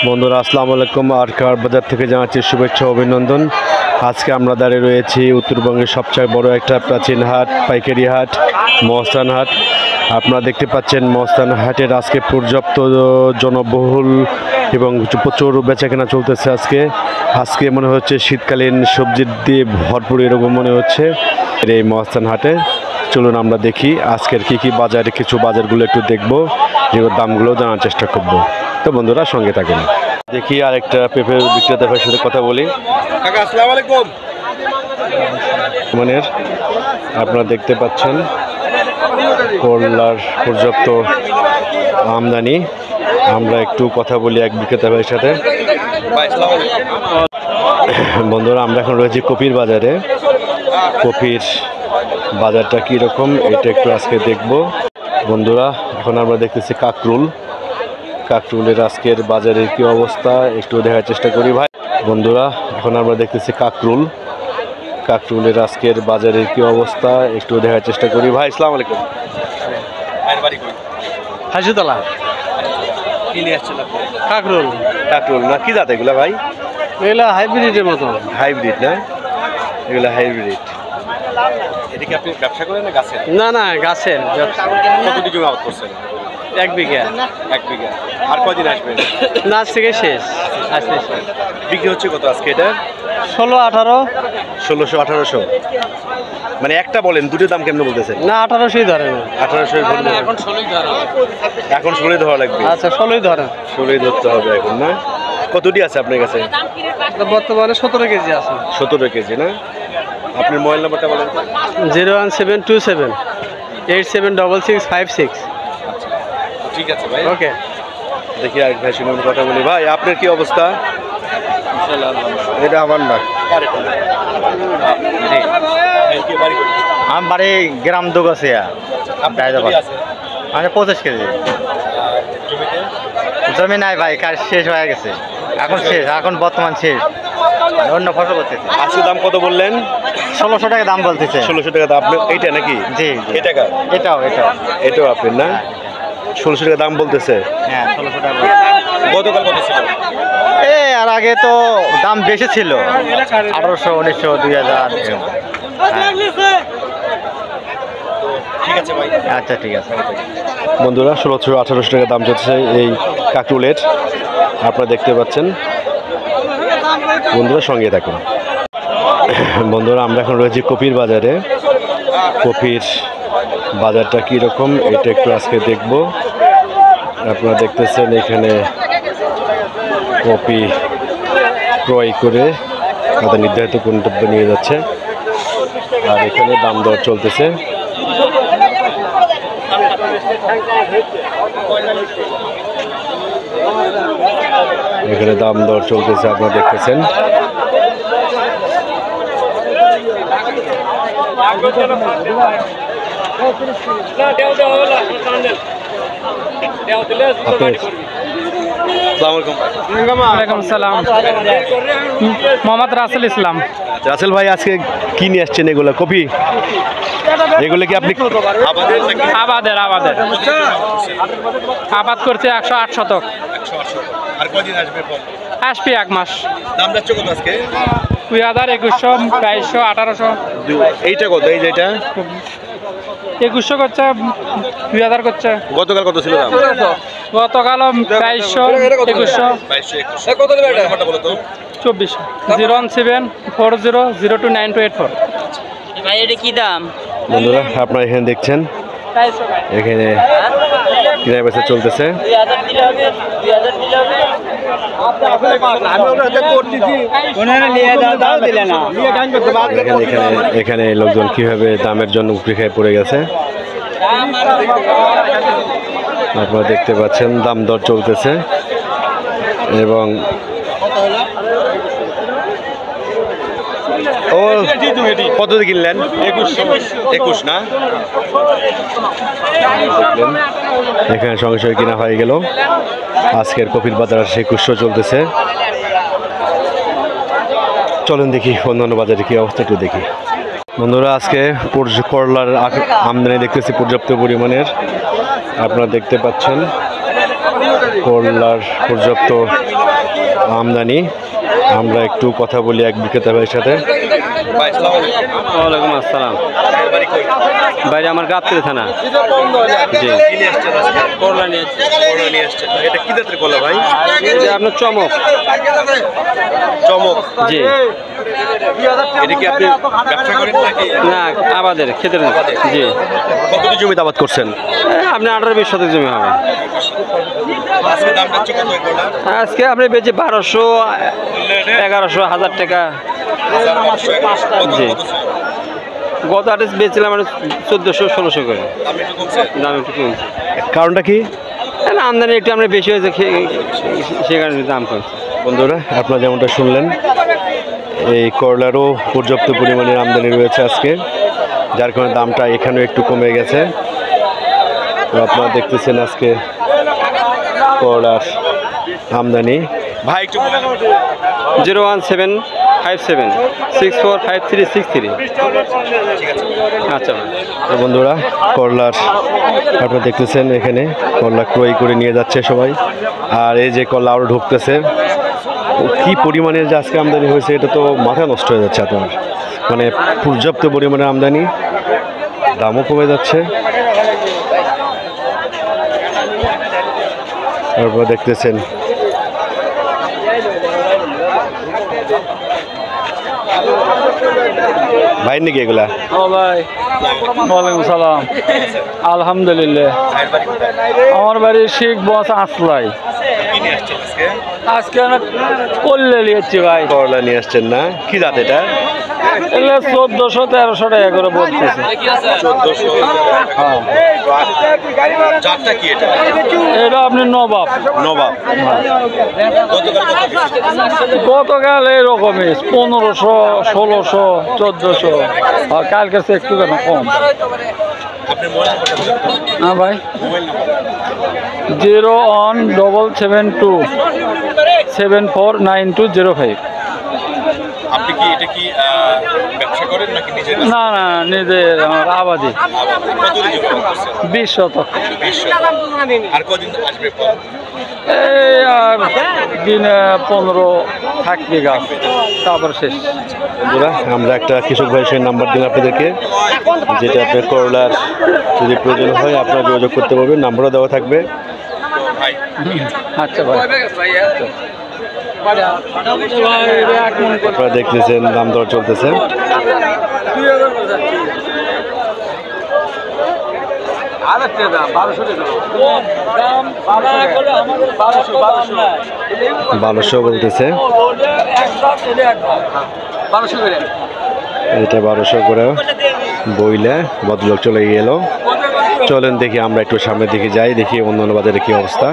বন্ধুরা আসসালামু আলাইকুম। আরকার বাজার থেকে জানাচ্ছি শুভেচ্ছা অভিনন্দন। আজকে আমরা দাঁড়িয়ে রয়েছি উত্তরবঙ্গের সবচেয়ে বড় একটা প্রাচীন হাট, পাইকারি হাট, মহস্থান হাট। আপনারা দেখতে পাচ্ছেন মহস্থান হাটের আজকে পর্যাপ্ত জনবহুল এবং প্রচুর বেচাকেনা চলতেছে। আজকে মনে হচ্ছে শীতকালীন সবজির দিয়ে ভরপুর এরকম মনে হচ্ছে এই মহস্থান হাটে। চলুন আমরা দেখি আজকের কি বাজারে, কিছু বাজারগুলো একটু দেখবো, যেগুলোর দামগুলো জানার চেষ্টা করব। তো বন্ধুরা সঙ্গে থাকেন। দেখি আরেকটা পেঁপের বিক্রেতা ভাইয়ের সাথে কথা বলি। আসসালামু আলাইকুম। মানের আপনারা দেখতে পাচ্ছেন করলার পর্যাপ্ত আমদানি। আমরা একটু কথা বলি এক বিক্রেতা ভাইয়ের সাথে। বন্ধুরা আমরা এখন রয়েছি কপির বাজারে। কপির বাজারটা কীরকম এটা একটু আজকে দেখব। বন্ধুরা এখন আমরা দেখতেছি কাকরুলের আজকের বাজারের কি অবস্থা একটু দেখার চেষ্টা করি ভাই। বন্ধুরা এখন আমরা দেখতেছি কাকরুলের আজকের বাজারের কি অবস্থা একটু দেখার চেষ্টা করি ভাই। আসসালামু আলাইকুম। হাসিতলা কি নিয়ে আসছেন আপনি? কাকরুল না কি জাত এগুলা ভাই? এগুলা হাইব্রিডের মতো। হাইব্রিড না, এগুলা হাইব্রিড। এটা কি আপনি ব্যবসা করেন না গাছের? না গাছের ব্যবসা। কতটি জমি আবাদ করছেন? 1 বিঘা। 1 বিঘা। আর কয়দিন আসবেন? না আজ থেকে শেষ। আজকে শেষ। বিক্রি হচ্ছে কত আজকে এটা? 16-18। 1600-1800 মানে একটা বলেন, দুটোর দাম কেমন বলতেছে? না 1800ই ধরেন। 1800 এখন 16ই ধরেন। এখন 16 ধরা লাগবে। আচ্ছা 16ই ধরেন। 16 ধরতে হবে এখন না? কতটি আছে আপনার কাছে? বর্তমানে 17 কেজি আছে। 17 কেজি না? আপনার মোবাইল নাম্বারটা বলেন। 01727 876656। ঠিক আছে ভাই। ওকে। দেখি আরেক ভাই শুনুন কথা বলি। ভাই আপনার কি অবস্থা? এটা আমার না। আমার বাড়ি গ্রাম দুগাছিয়া, মানে 25 কেজি। জমি নাই ভাই, কাজ শেষ হয়ে গেছে। এখন বর্তমান শেষ, অন্য ফসল করতেছে। আজকে দাম কত বললেন? 1600 টাকা দাম বলতেছে। 1600 টাকা দাম। আপনি এইটা নাকি? জি এই টাকা এটাও আপনার না? 1600 টাকা দাম বলতেছে। হ্যাঁ 1600 টাকা। গতকাল কত ছিল? আর আগে তো দাম বেশি ছিল, 1800, 1900, 2000। ঠিক আছে ভাই। আচ্ছা ঠিক আছে। বন্ধুরা 1600-1800 টাকা দাম চলছে এই কাকরুলের, আপনারা দেখতে পাচ্ছেন। বন্ধুরা সঙ্গে থাকুন। বন্ধুরা আমরা এখন রয়েছি কপির বাজারে। কপির বাজারটা কীরকম এটা একটু আজকে দেখব। আপনারা দেখতেছেন এখানে কপি ক্রয় করে তাদের নির্ধারিত গন্তব্যে নিয়ে যাচ্ছে, আর এখানে দাম দর চলতেছে। এখানে দাম দর চলতেছে আপনারা দেখতেছেন। মোহাম্মদ রাসেল ইসলাম। রাসেল ভাই আজকে কি নিয়ে আসছেন? এগুলো কপি, এগুলো কি আপনি আবাদের আবাদ করছে 108 শতক। আর কয়দিন আসবে? আসবি 1 মাস। দাম যাচ্ছে কত আজকে? 2000, 2100, 2200, 1800। এইটা কত? এই যেটা 2100 করছে, 2000 করছে। গতকাল কত ছিল দাম? গতকাল 2200, 2100, 2200-2100। কত দেবে এটা? নাম্বারটা বলো তো। 2400। 01740029284। ভাই এটা কি দাম? বন্ধুরা আপনারা এখানে দেখছেন, এখানে কেনা বেচা চলতেছে। এখানে লোকজন কিভাবে দামের জন্য উপরি খেয়ে পড়ে গেছে আপনারা দেখতে পাচ্ছেন। দাম দর চলতেছে এবং ও কত দিয়ে কিনলেন? 21 না? এখানে সঙ্গে সঙ্গে কিনা হয়ে গেল। আজকের কপির বাজার 2100 চলতেছে। চলেন দেখি অন্যান্য বাজারে কি অবস্থা একটু দেখি। বন্ধুরা আজকে করলার আমদানি দেখতেছি পর্যাপ্ত পরিমাণের, আপনারা দেখতে পাচ্ছেন। করলার পর্যাপ্ত আমদানি। আমরা একটু কথা বলি এক বিক্রেতা ভাইয়ের সাথে। ভাই আসসালামু আলাইকুম। ওয়ালাইকুম আসসালাম। ভাইয়ের বাড়ি কই? বাইরে আমার গাবতলী থানা। জি, কি নিয়ে আসছেন আজকে? করলা নিয়েছি। করলা নিয়ে আসছেন। এটা কি জাতের করলা ভাই? যে আপনার চমক। চমক। জি, এটা কি আপনি ব্যবসা করেন নাকি? না আবাদের ক্ষেতের। জি, কতটি জমিতে আবাদ করছেন? আপনি 18-20 শতক জমি হবে। আজকে দাম যাচ্ছে কত এই করলা? আজকে আপনি বেচে 1200, 1100, 1000 টাকা। 1500 জি, গত আটে বেচছিলাম 1400-1600 করে। দাম একটু কমছে। দাম একটু কমছে। কারণটা কি? না, আমদানি একটু আমরা বেশি হয়েছে, সে কারণে দাম কমছে। বন্ধুরা, আপনারা যেমনটা শুনলেন, এই করলারও পর্যাপ্ত পরিমাণে আমদানি রয়েছে আজকে, যার কারণে দামটা এখানেও একটু কমে গেছে। তো আপনারা দেখতেছেন আজকে করলার আমদানি। ভাই একটু বলেন। 01757645363। আচ্ছা ভাই। তো বন্ধুরা, করলার আপনারা দেখতেছেন এখানে করলা ক্রয় করে নিয়ে যাচ্ছে সবাই। আর এই যে করলা আরও ঢুকতেছে, কি পরিমাণে যে আজকে আমদানি হয়েছে এটা তো মাথা নষ্ট হয়ে যাচ্ছে আপনার। মানে পর্যাপ্ত পরিমাণে আমদানি, দামও কমে যাচ্ছে। তারপর দেখতেছেন ভাই নাকি এগুলা? ও ভাই, ওয়ালাইকুম সালাম। আলহামদুলিল্লাহ। ভাইয়ের বাড়ি কোথায়? আমার বাড়ি শিখ বস আসলাই। কি নিয়ে আসছেন আজকে? আজকে আমি করলে নিয়েছি ভাই। করলা নিয়ে আসছেন না? কি জাত এটা? এগুলো 1400-1300 টাকা করে বলতেছে। 1400। হ্যাঁ, চারটা কি এটা? এটা আপনি নবাব। নবাব। গতকাল কত বেচেছেন? গতকাল এরকমই 1500, 1600, 1400। আর কালকে সে একটু কেন কম। আপনি মোবাইল নাম্বারটা বলেন তো। হ্যাঁ ভাই, মোবাইল নাম্বার। 01772749205। আপনি কি এটা কি ব্যবসা করেন নাকি নিজের? না না, নিজের আমার আবাদি। কতদিন জমি করছেন? 20 শতক। 20 আর কদিন আসবে পর? এই আর দিনে 15 থাকবে গাছ, তারপর শেষ। বন্ধুরা, আমরা একটা কৃষক ভাইয়ের নাম্বার দিন আপনাদেরকে, যেটা আপনার করলার যদি প্রয়োজন হয় আপনারা যোগাযোগ করতে পারবেন, নাম্বারও দেওয়া থাকবে। তো ভাই আচ্ছা ভাই। আপনারা দেখতেছেন দাম দর চলতেছে। বারোশো বলতেছে, এটা 1200 করে বইলে ভদ্রলোক চলে গেল। চলেন দেখি আমরা একটু সামনের দিকে যাই, দেখি অন্যান্য বাজারে কি অবস্থা।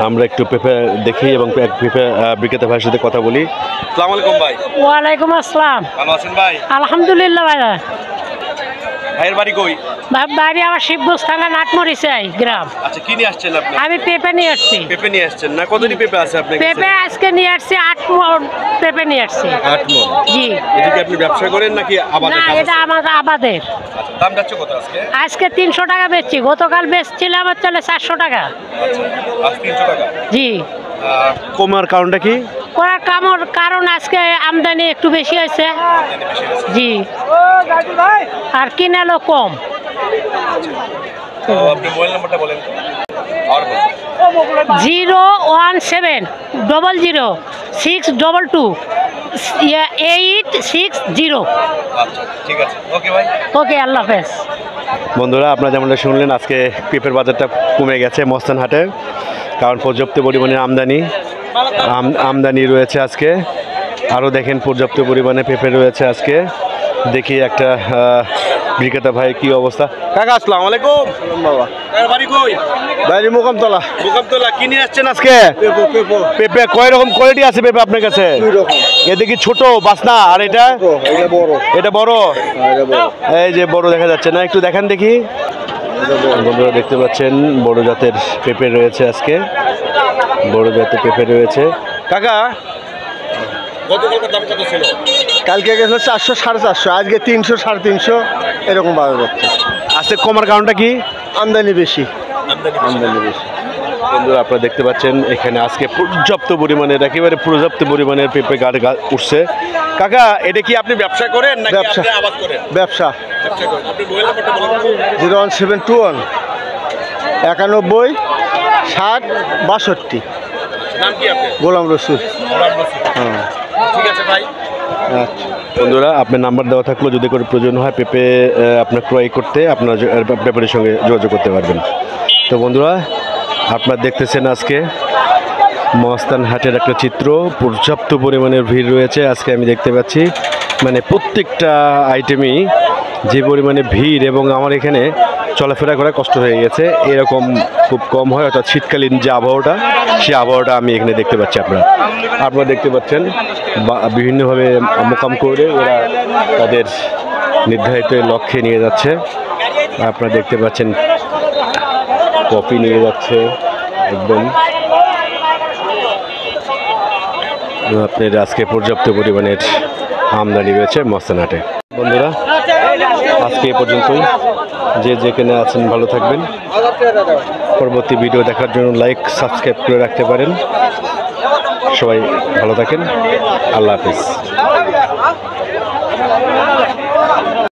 আমরা একটু পেঁপে দেখি এবং পেঁপে বিক্রেতা ভাইয়ের সাথে কথা বলি। আসসালামু আলাইকুম ভাই। ওয়ালাইকুম আসসালাম। ভালো আছেন ভাই? আলহামদুলিল্লাহ ভাইরা। ভাইয়ের বাড়ি কই? বাড়ি আমার শিবগঞ্জ থানা নাটমরিচাই গ্রাম। আচ্ছা, কি নিয়ে আসছেন আপনি? আমি পেঁপে নিয়ে আসছি। পেঁপে নিয়ে আসছেন না? কতটি পেঁপে আছে আপনার কাছে? পেঁপে আজকে নিয়ে আসছি 8 মণ পেঁপে নিয়ে আসছি। 8 মণ। জি। এটা কি আপনি ব্যবসা করেন নাকি আবাদের না, কাজ? এটা আমার আবাদের। আচ্ছা, দাম যাচ্ছে কত আজকে? আজকে 300 টাকা বেচছি, গতকাল বেচছিলাম হচ্ছে 400 টাকা। আচ্ছা, আজ 300 টাকা। জি। কমার কারণটা কি? করার কারণ আজকে আমদানি একটু বেশি হয়েছে। জি। আর কিনালো কম। তো আপনি মোবাইল নাম্বারটা বলেন। আর বলেন। 01700622860। আচ্ছা, ঠিক আছে। ওকে ভাই। ওকে, আল্লাহ হাফেজ। বন্ধুরা, আপনারা যেমনটা শুনলেন আজকে পেঁপের বাজারটা কমে গেছে মস্তান হাটে, কারণ পর্যাপ্ত পরিমাণে আমদানি রয়েছে আজকে। আরও দেখেন পর্যাপ্ত পরিমাণে পেঁপে রয়েছে আজকে। দেখি একটা বিক্রেতা ভাই কি অবস্থা। কাকা আসসালামু আলাইকুম। বাবা ভাইয়ের বাড়ি কই? বাইরে মোকামতলা। মুকামতলা। কি নিয়ে আসছেন আজকে পেঁপে কয় রকম কোয়ালিটি আছে পেঁপে আপনার কাছে? এদিকে ছোট বাসনা, আর এটা এটা বড়। এই যে বড় দেখা যাচ্ছে না, একটু দেখান দেখি। বন্ধুরা দেখতে পাচ্ছেন বড় জাতের পেঁপে রয়েছে আজকে, বড় জাতের পেঁপে রয়েছে। কাকা, গতকালকার দাম কত ছিল? কালকে গেছিল 400 450, আজকে 300 350 এরকম বাজার যাচ্ছে। আজকে কমার কারণটা কি? আমদানি বেশি। আমদানি আমদানি বেশি। বন্ধুরা আপনারা দেখতে পাচ্ছেন এখানে আজকে পর্যাপ্ত পরিমাণের একেবারে পর্যাপ্ত পরিমাণের পেঁপে গাছ উঠছে। কাকা এটা কি আপনি ব্যবসা করেন নাকি ব্যবসা। আপনি আবাদ করেন? ব্যবসা ব্যবসা করেন। আপনি মোবাইল নাম্বারটা বলুন। 01721 91 60 62। নাম কি আপনার? গোলাম রসুল। গোলাম রসুল। হ্যাঁ ঠিক আছে ভাই। আচ্ছা। বন্ধুরা আপনার নাম্বার দেওয়া থাকলো, যদি কোনো প্রয়োজন হয় পেঁপে আপনার ক্রয় করতে আপনার ব্যাপারের সঙ্গে যোগাযোগ করতে পারবেন। তো বন্ধুরা আপনারা দেখতেছেন আজকে মহাস্থান হাটের একটা চিত্র, পর্যাপ্ত পরিমাণের ভিড় রয়েছে আজকে আমি দেখতে পাচ্ছি। মানে প্রত্যেকটা আইটেমই যে পরিমাণে ভিড়, এবং আমার এখানে চলাফেরা করা কষ্ট হয়ে গেছে, এরকম খুব কম হয়। অর্থাৎ শীতকালীন যে আবহাওয়াটা, সেই আবহাওয়াটা আমি এখানে দেখতে পাচ্ছি। আপনারা দেখতে পাচ্ছেন বিভিন্নভাবে মোকাম করে ওরা তাদের নির্ধারিত লক্ষ্যে নিয়ে যাচ্ছে। আপনারা দেখতে পাচ্ছেন কফি নিয়ে যাচ্ছে একদম। আপনার আজকে পর্যাপ্ত পরিমাণের আমদানি রয়েছে মহাস্থান হাটে। বন্ধুরা আজকে এ পর্যন্তই। যে যেখানে আছেন ভালো থাকবেন। পরবর্তী ভিডিও দেখার জন্য লাইক সাবস্ক্রাইব করে রাখতে পারেন। সবাই ভালো থাকেন। আল্লাহ হাফিজ।